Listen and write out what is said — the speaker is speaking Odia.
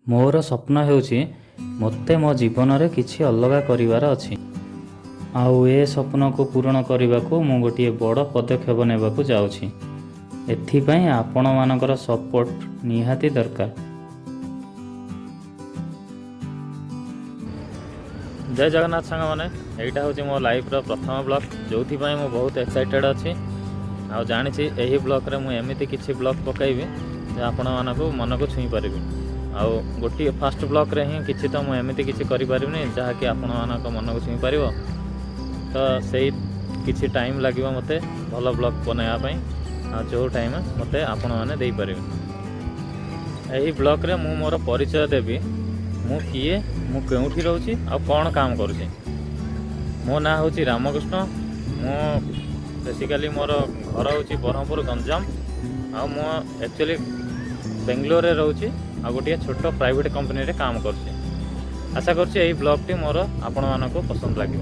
ମୋର ସ୍ୱପ୍ନ ହେଉଛି ମୋତେ ମୋ ଜୀବନରେ କିଛି ଅଲଗା କରିବାର ଅଛି। ଆଉ ଏ ସ୍ୱପ୍ନକୁ ପୂରଣ କରିବାକୁ ମୁଁ ଗୋଟିଏ ବଡ଼ ପଦକ୍ଷେପ ନେବାକୁ ଯାଉଛି। ଏଥିପାଇଁ ଆପଣମାନଙ୍କର ସପୋର୍ଟ ନିହାତି ଦରକାର। ଜୟ ଜଗନ୍ନାଥ ସାଙ୍ଗମାନେ, ଏଇଟା ହେଉଛି ମୋ ଲାଇଫ୍ର ପ୍ରଥମ ବ୍ଲଗ୍, ଯେଉଁଥିପାଇଁ ମୁଁ ବହୁତ ଏକ୍ସାଇଟେଡ଼୍ ଅଛି। ଆଉ ଜାଣିଛି ଏହି ବ୍ଲଗ୍ରେ ମୁଁ ଏମିତି କିଛି ବ୍ଲଗ୍ ପକାଇବି ଯେ ଆପଣମାନଙ୍କୁ ମନକୁ ଛୁଇଁ ପାରିବି। ଆଉ ଗୋଟିଏ ଫାଷ୍ଟ ବ୍ଲଗ୍ରେ ହିଁ କିଛି ତ ମୁଁ ଏମିତି କିଛି କରିପାରିବିନି ଯାହାକି ଆପଣମାନଙ୍କ ମନକୁ ଛୁଇଁ ପାରିବ। ତ ସେଇ କିଛି ଟାଇମ୍ ଲାଗିବ ମୋତେ ଭଲ ବ୍ଲଗ୍ ବନାଇବା ପାଇଁ, ଆଉ ଯେଉଁ ଟାଇମ୍ ମୋତେ ଆପଣମାନେ ଦେଇପାରିବେ। ଏହି ବ୍ଲଗ୍ରେ ମୁଁ ମୋର ପରିଚୟ ଦେବି, ମୁଁ କିଏ, ମୁଁ କେଉଁଠି ରହୁଛି ଆଉ କ'ଣ କାମ କରୁଛି। ମୋ ନାଁ ହେଉଛି ରାମକୃଷ୍ଣ। ମୁଁ ବେସିକାଲି ମୋର ଘର ହେଉଛି ବ୍ରହ୍ମପୁର ଗଞ୍ଜାମ, ଆଉ ମୁଁ ଆକ୍ଚୁଆଲି ବେଙ୍ଗଲୋରରେ ରହୁଛି ଆଉ ଗୋଟିଏ ଛୋଟ ପ୍ରାଇଭେଟ୍ କମ୍ପାନୀରେ କାମ କରୁଛି। ଆଶା କରୁଛି ଏହି ବ୍ଲଗ୍ଟି ମୋର ଆପଣମାନଙ୍କୁ ପସନ୍ଦ ଲାଗିବ।